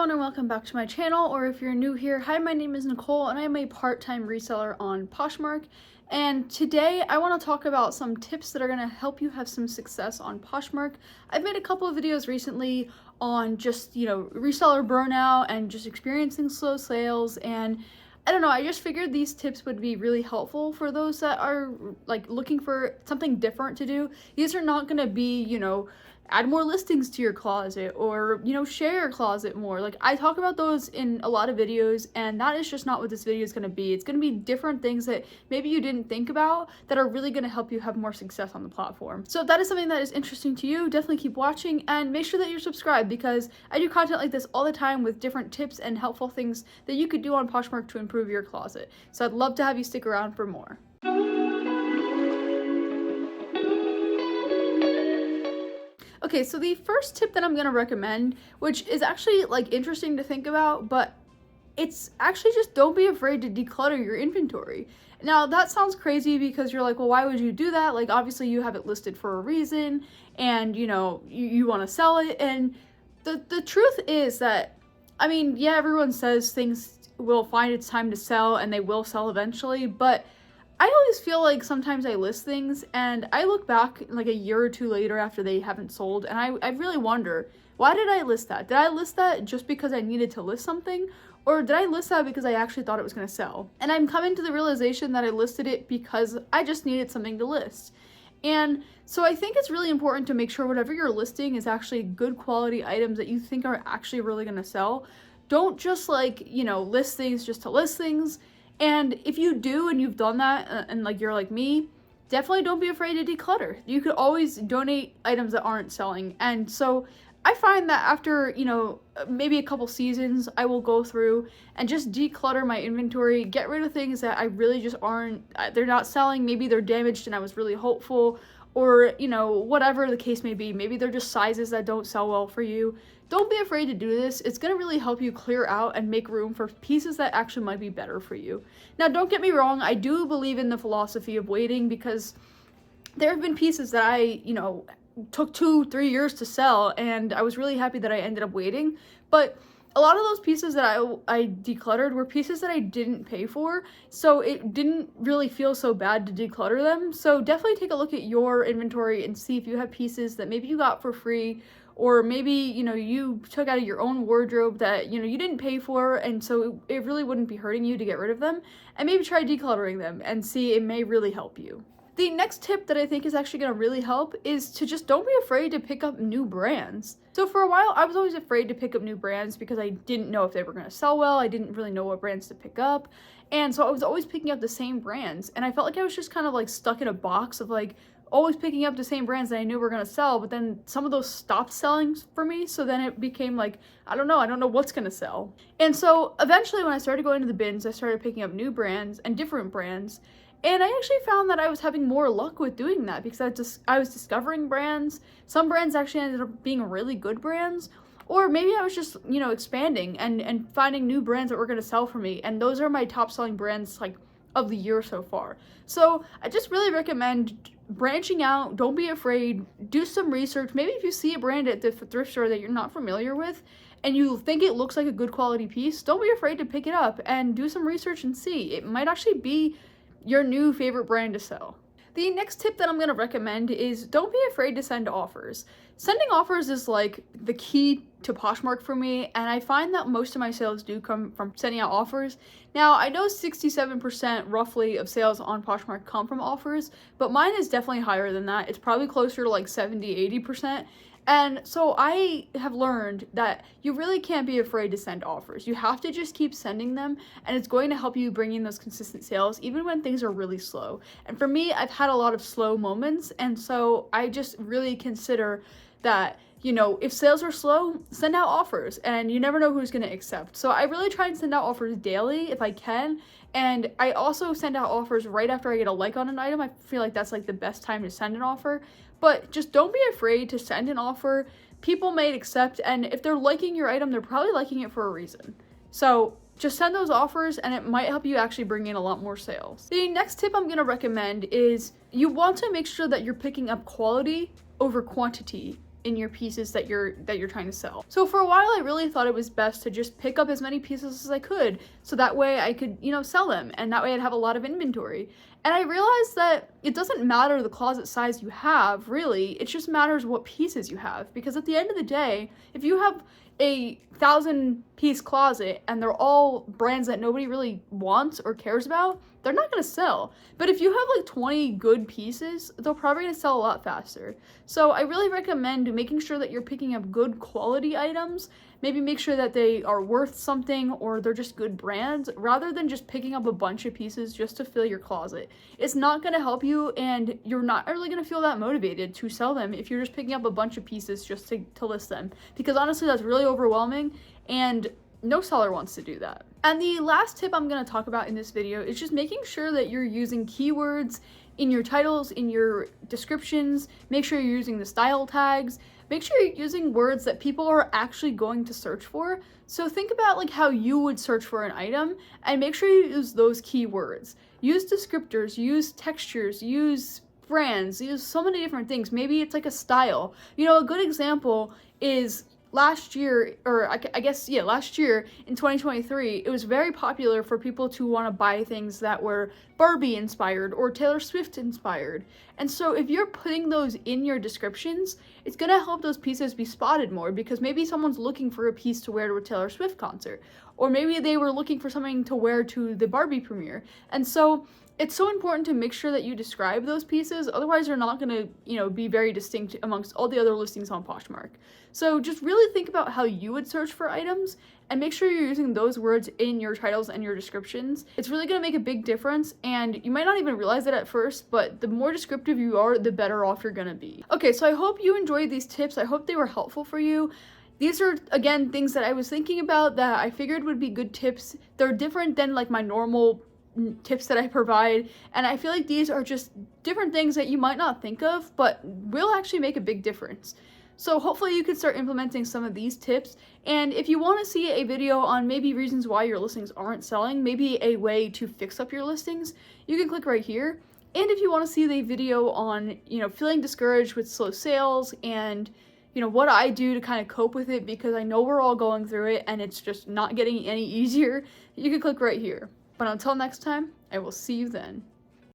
everyone and welcome back to my channel, or if you're new here, hi, my name is Nicole and I'm a part-time reseller on Poshmark, and today I want to talk about some tips that are going to help you have some success on Poshmark. I've made a couple of videos recently on just, reseller burnout and just experiencing slow sales, and I don't know, I just figured these tips would be really helpful for those that are like looking for something different to do. These are not going to be, add more listings to your closet or, share your closet more. Like, I talk about those in a lot of videos, and that is just not what this video is going to be. It's going to be different things that maybe you didn't think about that are really going to help you have more success on the platform. So if that is something that is interesting to you, definitely keep watching and make sure that you're subscribed, because I do content like this all the time with different tips and helpful things that you could do on Poshmark to improve your closet. So I'd love to have you stick around for more. Okay, so the first tip that I'm going to recommend, which is actually like interesting to think about, but it's actually just don't be afraid to declutter your inventory. Now that sounds crazy because you're like, well, why would you do that? Like, obviously you have it listed for a reason, and you want to sell it. And the truth is that, I mean, yeah, everyone says things will find its time to sell and they will sell eventually, but I always feel like sometimes I list things and I look back like a year or two later after they haven't sold, and I really wonder, why did I list that? Did I list that just because I needed to list something? Or did I list that because I actually thought it was going to sell? And I'm coming to the realization that I listed it because I just needed something to list. And so I think it's really important to make sure whatever you're listing is actually good quality items that you think are actually really going to sell. Don't just list things just to list things. And if you do and you've done that and like you're like me, definitely don't be afraid to declutter. You could always donate items that aren't selling. And so I find that after, maybe a couple seasons, I will go through and just declutter my inventory, get rid of things that I really just they're not selling. Maybe they're damaged and I was really hopeful, or, whatever the case may be. Maybe they're just sizes that don't sell well for you. Don't be afraid to do this. It's going to really help you clear out and make room for pieces that actually might be better for you. Now, don't get me wrong. I do believe in the philosophy of waiting, because there have been pieces that I, took 2-3 years to sell, and I was really happy that I ended up waiting. But a lot of those pieces that I decluttered were pieces that I didn't pay for, so it didn't really feel so bad to declutter them. So definitely take a look at your inventory and see if you have pieces that maybe you got for free, or maybe, you took out of your own wardrobe that, you didn't pay for, and so it really wouldn't be hurting you to get rid of them, and maybe try decluttering them and see, it may really help you. The next tip that I think is actually going to really help is to just don't be afraid to pick up new brands. So for a while, I was always afraid to pick up new brands because I didn't know if they were going to sell well. I didn't really know what brands to pick up. And so I was always picking up the same brands. And I felt like I was just kind of like stuck in a box of like always picking up the same brands that I knew were going to sell. But then some of those stopped selling for me. So then it became like, I don't know what's going to sell. And so eventually when I started going to the bins, I started picking up new brands and different brands. And I actually found that I was having more luck with doing that, because I was discovering brands. Some brands actually ended up being really good brands, or maybe I was just, expanding and finding new brands that were going to sell for me. And those are my top selling brands like of the year so far. So I just really recommend branching out. Don't be afraid. Do some research. Maybe if you see a brand at the thrift store that you're not familiar with and you think it looks like a good quality piece, don't be afraid to pick it up and do some research and see. It might actually be your new favorite brand to sell. The next tip that I'm going to recommend is don't be afraid to send offers. Sending offers is like the key to Poshmark for me, and I find that most of my sales do come from sending out offers. Now, I know 67% roughly of sales on Poshmark come from offers, but mine is definitely higher than that. It's probably closer to like 70-80%. And so I have learned that you really can't be afraid to send offers. You have to just keep sending them, and it's going to help you bring in those consistent sales even when things are really slow. And for me, I've had a lot of slow moments, and so I just really consider that, if sales are slow, send out offers, and you never know who's going to accept. So I really try and send out offers daily if I can, and I also send out offers right after I get a like on an item. I feel like that's like the best time to send an offer. But just don't be afraid to send an offer. People may accept, and if they're liking your item, they're probably liking it for a reason. So just send those offers, and it might help you actually bring in a lot more sales. The next tip I'm going to recommend is you want to make sure that you're picking up quality over quantity in your pieces that you're trying to sell. So for a while I really thought it was best to just pick up as many pieces as I could, so that way I could, you know, sell them, and that way I'd have a lot of inventory. And I realized that it doesn't matter the closet size you have, really, it just matters what pieces you have, because at the end of the day, if you have a 1,000-piece closet and they're all brands that nobody really wants or cares about, they're not going to sell. But if you have like 20 good pieces, they're probably going to sell a lot faster. So I really recommend making sure that you're picking up good quality items. Maybe make sure that they are worth something or they're just good brands, rather than just picking up a bunch of pieces just to fill your closet. It's not going to help you, and you're not really going to feel that motivated to sell them if you're just picking up a bunch of pieces just to list them. Because honestly, that's really overwhelming, and no seller wants to do that. And the last tip I'm going to talk about in this video is just making sure that you're using keywords in your titles, in your descriptions. Make sure you're using the style tags. Make sure you're using words that people are actually going to search for. So think about like how you would search for an item, and make sure you use those keywords. Use descriptors, use textures, use brands, use so many different things. Maybe it's like a style. You know, a good example is last year, or I guess, yeah, last year in 2023, it was very popular for people to want to buy things that were Barbie inspired or Taylor Swift inspired. And so if you're putting those in your descriptions, it's going to help those pieces be spotted more, because maybe someone's looking for a piece to wear to a Taylor Swift concert, or maybe they were looking for something to wear to the Barbie premiere. And so it's so important to make sure that you describe those pieces, otherwise they're not going to, you know, be very distinct amongst all the other listings on Poshmark. So just really think about how you would search for items, and make sure you're using those words in your titles and your descriptions. It's really going to make a big difference, and you might not even realize it at first, but the more descriptive you are, the better off you're going to be. Okay, so I hope you enjoyed these tips. I hope they were helpful for you. These are, again, things that I was thinking about that I figured would be good tips. They're different than like my normal tips that I provide, and I feel like these are just different things that you might not think of, but will actually make a big difference. So hopefully you can start implementing some of these tips. And if you want to see a video on maybe reasons why your listings aren't selling, maybe a way to fix up your listings, you can click right here. And if you want to see the video on, you know, feeling discouraged with slow sales and, you know, what I do to kind of cope with it, because I know we're all going through it and it's just not getting any easier, you can click right here. But until next time, I will see you then.